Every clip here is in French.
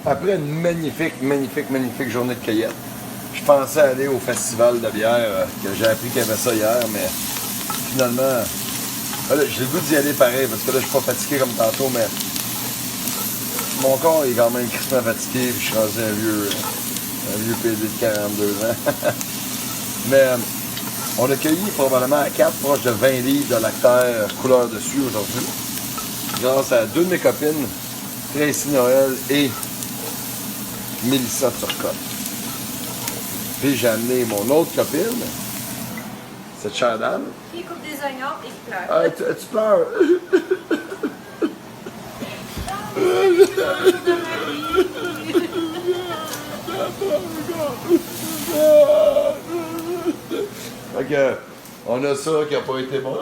après une magnifique journée de cueillette, je pensais aller au festival de bière, que j'ai appris qu'il y avait ça hier, mais finalement, là, j'ai le goût d'y aller pareil, parce que là, je suis pas fatigué comme tantôt, mais mon corps est quand même crissement fatigué, puis je suis rendu un vieux PD de 42 ans. Mais on a cueilli probablement à 4, proche de 20 livres de lactaire couleur dessus aujourd'hui, grâce à deux de mes copines, Tracy Noël et Mélissa Turcotte. Puis j'ai amené mon autre copine, cette chère dame. Qui coupe des oignons et qui pleure. Ah, tu pleures? Fait que, on a ça qui n'a pas été bon.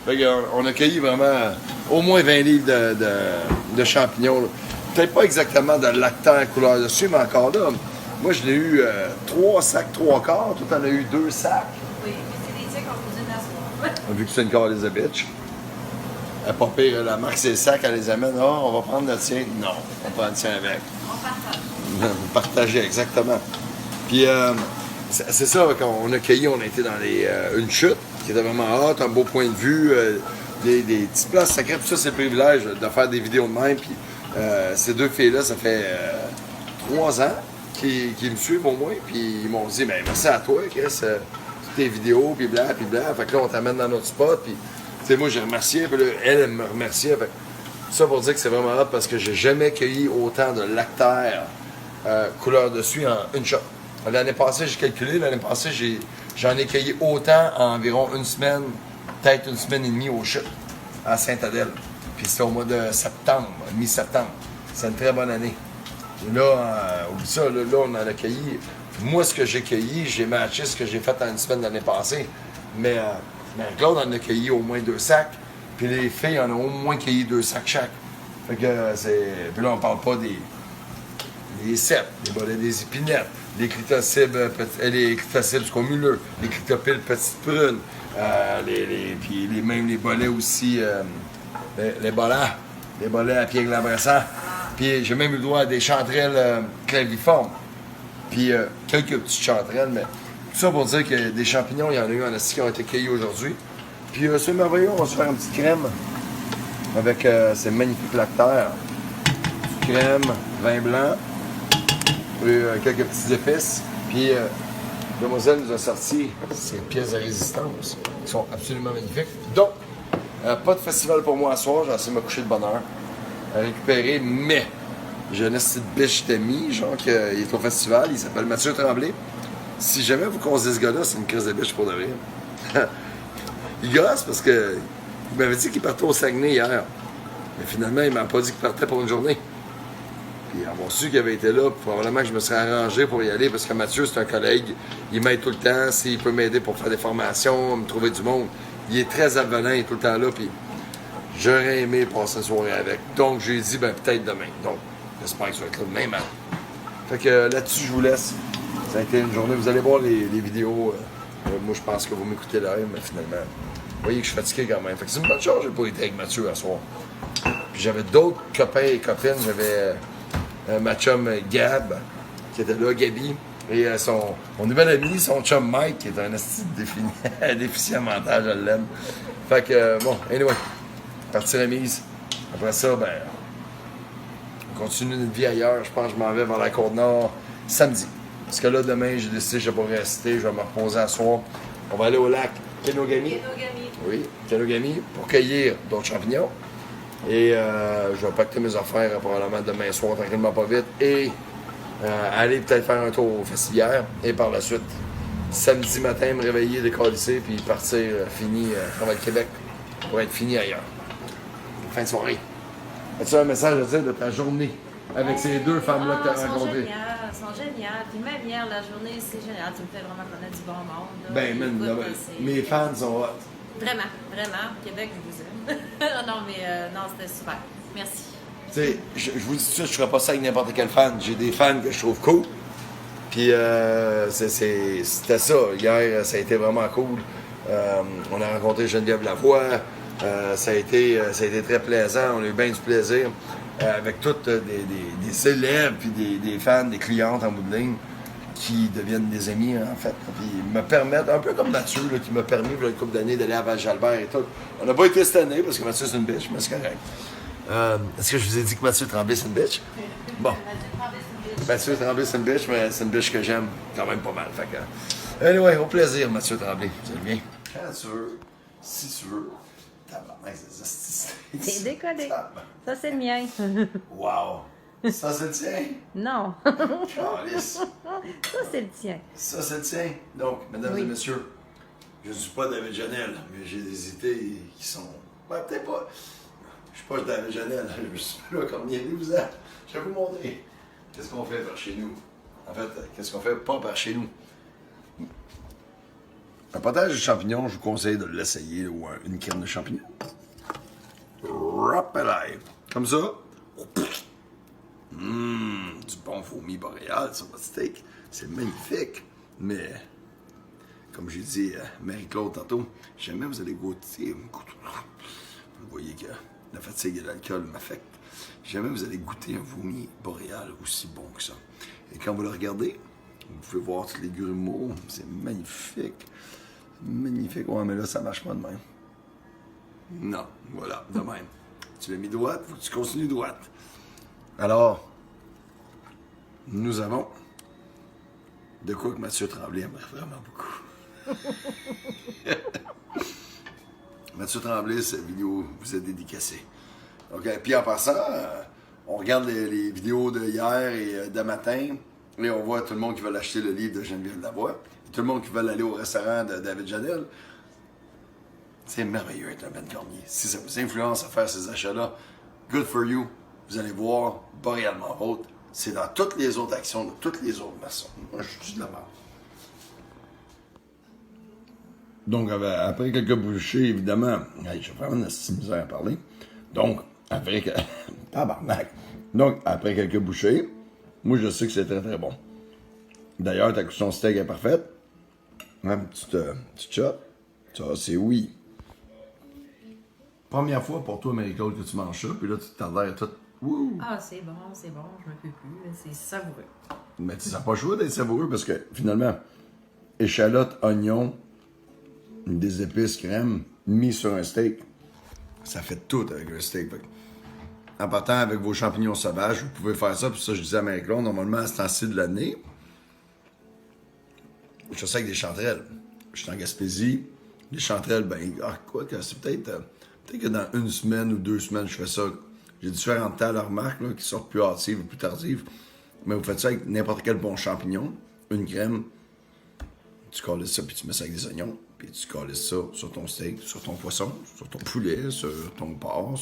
Fait que, on a cueilli vraiment au moins 20 livres de champignons. Peut-être pas exactement de lactaire couleur dessus, mais encore là, moi je l'ai eu 3 sacs, 3 quarts. Toi, t'en as eu 2 sacs. Oui, mais c'est des tiens qu'on cuisine à soir. Vu que c'est une calice de bitch. Elle pas pire, la marque c'est sacs, elle les amène. Ah, on va prendre le tien. Non, on prend le tien avec. On partage. Vous partagez, exactement. Puis, c'est ça, quand on a cueilli, on a été dans une chute qui était vraiment hot, un beau point de vue, des petites places sacrées. Puis ça, c'est le privilège de faire des vidéos de même. Puis, ces deux filles-là, ça fait 3 ans qu'ils me suivent au moins. Puis, ils m'ont dit, ben merci à toi, Chris, toutes tes vidéos, puis bla, puis bla. Fait que là, on t'amène dans notre spot. Puis, tu sais, moi, j'ai remercié, puis là, elle me remerciait. Fait que, ça pour dire que c'est vraiment hot parce que j'ai jamais cueilli autant de lactaire couleur dessus en une shot. L'année passée, j'ai calculé, l'année passée, j'en ai cueilli autant en environ une semaine, peut-être une semaine et demie au chute, à Sainte-Adèle. Puis c'était au mois de septembre, mi-septembre. C'est une très bonne année. Et là, oublie ça, là, on en a cueilli. Moi, ce que j'ai cueilli, j'ai matché ce que j'ai fait en une semaine l'année passée. Mais Claude en a cueilli au moins 2 sacs. Puis les filles en ont au moins cueilli 2 sacs chaque. Fait que c'est. Puis là, on parle pas des cèpes, les bolets des épinettes, les clitocibles, les clitocibles scomuleux, les clitopiles petites prunes, puis même les bolets aussi, les bolets à pied glabressant. Puis j'ai même eu le droit à des chanterelles claviformes. Puis quelques petites chanterelles, mais tout ça pour dire que des champignons, il y en a eu en Asie qui ont été cueillis aujourd'hui. Puis c'est merveilleux, on va se faire une petite crème avec ces magnifiques lactaires. Crème, vin blanc. Quelques petites épices. Puis, Demoiselle nous a sorti ces pièces de résistance qui sont absolument magnifiques. Donc, pas de festival pour moi à soir. J'ai essayé de me coucher de bonne heure à récupérer, mais j'ai un petit biche d'amis, genre, qui est au festival. Il s'appelle Mathieu Tremblay. Si jamais vous causez ce gars-là, c'est une crise de biche pour de vrai. Il gosse parce que il m'avait dit qu'il partait au Saguenay hier. Mais finalement, il m'a pas dit qu'il partait pour une journée. Puis avoir su qu'il avait été là, probablement que je me serais arrangé pour y aller parce que Mathieu, c'est un collègue. Il m'aide tout le temps. S'il peut m'aider pour faire des formations, me trouver du monde, il est très avenant, il est tout le temps là. Puis j'aurais aimé passer une soirée avec. Donc, j'ai dit, ben peut-être demain. Donc, j'espère que ça va être là demain, man. Fait que là-dessus, je vous laisse. Ça a été une journée. Vous allez voir les vidéos. Moi, je pense que vous m'écoutez live, mais finalement, vous voyez que je suis fatigué quand même. Fait que c'est une bonne chose, j'ai pas été avec Mathieu à soir. Puis j'avais d'autres copains et copines. J'avais ma chum Gab, qui était là, Gabi, et mon nouvel ami, son chum Mike, qui est un asti déficient mental, je l'aime. Fait que, bon, anyway, partie remise. Après ça, ben, on continue notre vie ailleurs. Je pense que je m'en vais vers la Côte-Nord samedi. Parce que là, demain, j'ai décidé que je ne vais pas rester, je vais me reposer à soir. On va aller au lac Kenogami. Oui, Kenogami, pour cueillir d'autres champignons. Et je vais pacter mes affaires probablement demain soir, tranquillement pas vite. Et aller peut-être faire un tour au festivière. Et par la suite, samedi matin, me réveiller, décalisser, puis partir fini travail Québec pour être fini ailleurs. Fin de soirée. As-tu un message à dire de ta journée avec ces deux femmes-là que tu as rencontrées? Elles sont géniales. Puis même hier, la journée, c'est génial. Tu me fais vraiment connaître du bon monde. Là. Ben, man, mes fans sont hot. Vraiment, vraiment. Québec, je vous aime. non, mais non, c'était super. Merci. Tu sais, je vous dis tout de suite, je ne ferais pas ça avec n'importe quel fan. J'ai des fans que je trouve cool. Puis c'était ça. Hier, ça a été vraiment cool. On a rencontré Geneviève Lavoie. Ça a été très plaisant. On a eu bien du plaisir avec toutes des élèves, puis des fans, des clientes en bout de ligne qui deviennent des amis, en fait. Puis ils me permettent, un peu comme Mathieu, là, qui m'a permis, il y a une couple d'années, d'aller à Val-Jalbert et tout. On n'a pas été cette année parce que Mathieu, c'est une bitch, mais c'est correct. Est-ce que je vous ai dit que Mathieu Tremblay, c'est une bitch? Bon. Mathieu Tremblay, c'est une bitch, mais c'est une bitch que j'aime quand même pas mal. Fait que... Anyway, au plaisir, Mathieu Tremblay. Vous allez bien? Quand tu veux, si tu veux. Tabarnak, c'est décollé. Ça, c'est le mien. Wow! Ça, c'est le tien? Non. Calice. Ça, c'est le tien. Ça, c'est le tien. Donc, mesdames et messieurs, je ne suis pas David Janel, mais j'ai des idées qui sont... Ben, peut-être pas... Je suis pas David Janel, je suis là comme niaiser vous êtes. Je vais vous montrer. Qu'est-ce qu'on fait par chez nous? En fait, qu'est-ce qu'on fait pas par chez nous? Un potage de champignons, je vous conseille de l'essayer, ou une crème de champignons. Rappelez. Comme ça. Du bon vomi boréal sur votre steak. C'est magnifique. Mais, comme j'ai dit à Marie-Claude tantôt, jamais vous allez goûter. Vous voyez que la fatigue et l'alcool m'affectent. Jamais vous allez goûter un vomi boréal aussi bon que ça. Et quand vous le regardez, vous pouvez voir tous les grumeaux. C'est magnifique. Magnifique. Ouais, mais là, ça marche pas de même. Non, voilà, de même. Tu l'as mis droite, faut que tu continues droite. Alors, nous avons de quoi que Mathieu Tremblay aimerait vraiment beaucoup. Mathieu Tremblay, cette vidéo vous est dédicacée. OK, puis en passant, on regarde les vidéos de hier et de matin, et on voit tout le monde qui veut acheter le livre de Geneviève Lavoie, tout le monde qui veut aller au restaurant de David Janel. C'est merveilleux être un Ben Cormier. Si ça vous influence à faire ces achats-là, good for you. Vous allez voir, boréalement vôtre, c'est dans toutes les autres actions, de toutes les autres maçons. Moi, je suis de la merde. Donc, après quelques bouchées, évidemment, j'ai vraiment une misère à parler. Donc, après tabarnak. Donc, après quelques bouchées, moi, je sais que c'est très, très bon. D'ailleurs, ta cuisson steak est parfaite. Un petit shot. Ça, c'est oui. Première fois pour toi, Marie-Claude, que tu manges ça, puis là, tu t'adhères tout. Wouh! Ah, c'est bon, je me peux plus. C'est savoureux. Mais tu n'as pas le choix d'être savoureux parce que, finalement, échalote, oignon, des épices, crème, mis sur un steak, ça fait tout avec un steak. En partant avec vos champignons sauvages, vous pouvez faire ça, puis ça, je disais à Marie-Claude, normalement, à ce temps-ci de l'année, je fais ça avec des chanterelles. Je suis en Gaspésie. Les chanterelles, ben, quoi que c'est peut-être que dans une semaine ou 2 semaines, je fais ça. J'ai différentes tailles à remarque, là, qui sortent plus hâtives ou plus tardives. Mais vous faites ça avec n'importe quel bon champignon, une crème, tu calisses ça, puis tu mets ça avec des oignons, puis tu calisses ça sur ton steak, sur ton poisson, sur ton poulet, sur ton porc,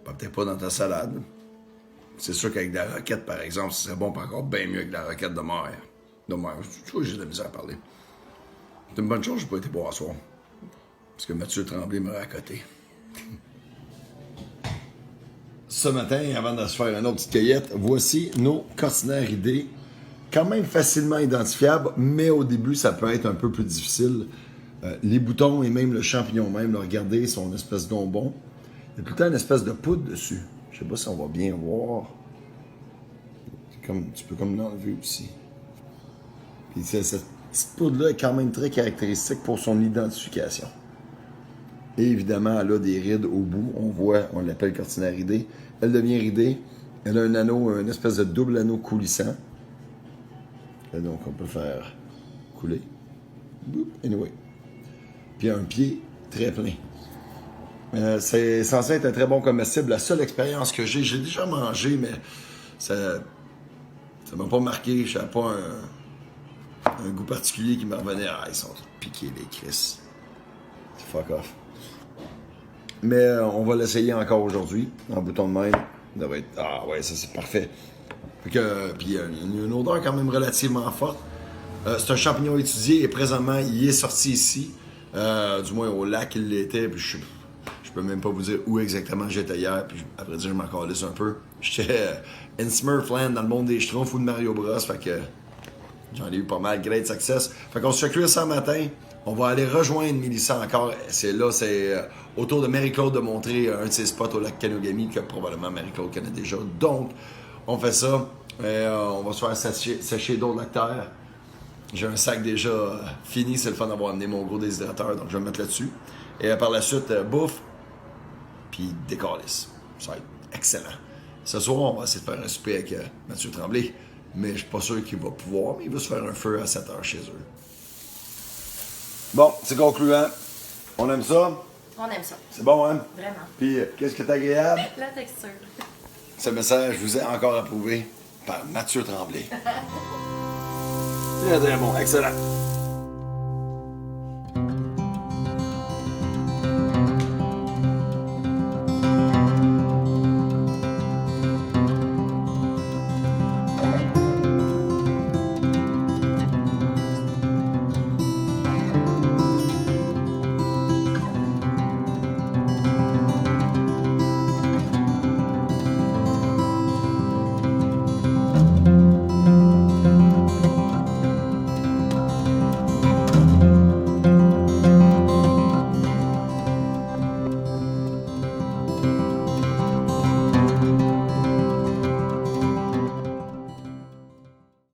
peut-être pas dans ta salade. C'est sûr qu'avec de la roquette, par exemple, ce serait bon, pas encore bien mieux avec de la roquette de mer. Tu vois, j'ai de la misère à parler. C'est une bonne chose, j'ai pas été boire à soir. Parce que Mathieu Tremblay me racoté. Ce matin, avant de se faire une autre petite cueillette, voici nos coccinelles ridées. Quand même facilement identifiables, mais au début, ça peut être un peu plus difficile. Les boutons et même le champignon même, là, regardez, sont une espèce d'onbon. Il y a tout le temps une espèce de poudre dessus. Je sais pas si on va bien voir. Tu peux comme l'enlever aussi. Puis cette petite poudre-là est quand même très caractéristique pour son identification. Et évidemment, elle a des rides au bout. On l'appelle coccinelle ridée. Elle devient ridée. Elle a un anneau, une espèce de double anneau coulissant. Et donc, on peut faire couler. Anyway. Puis un pied très plein. C'est censé être un très bon comestible. La seule expérience que j'ai déjà mangé, mais ça m'a pas marqué. Je n'avais pas un goût particulier qui me revenait. Ah, ils sont piqués, les Chris. Fuck off. Mais on va l'essayer encore aujourd'hui, en bouton de même. Ça va être... Ah ouais, ça c'est parfait. Puis il y a une odeur quand même relativement forte. C'est un champignon étudié et présentement, il est sorti ici. Du moins au lac, il l'était. Puis je peux même pas vous dire où exactement j'étais hier. Puis après dire, je m'en calisse un peu. J'étais in Smurfland, dans le monde des Schtroumpfs ou de Mario Bros. Fait que J'en ai eu pas mal. Great success. Fait qu'on se fait cuire ça le matin. On va aller rejoindre Mélissa encore. C'est autour de Marie-Claude de montrer un de ses spots au lac Kanogami que probablement Marie-Claude connaît déjà. Donc, on fait ça. On va se faire sécher d'eau de lactaire. J'ai un sac déjà fini. C'est le fun d'avoir amené mon gros déshydrateur. Donc, je vais me mettre là-dessus. Et par la suite, bouffe. Puis décalisse. Ça va être excellent. Ce soir, on va essayer de faire un souper avec Mathieu Tremblay. Mais je suis pas sûr qu'il va pouvoir. Mais il va se faire un feu à 7 heures chez eux. Bon, c'est concluant. On aime ça? On aime ça. C'est bon, hein? Vraiment. Puis, qu'est-ce qui est agréable? La texture. Ce message vous est encore approuvé par Mathieu Tremblay. Très, très bon. Excellent.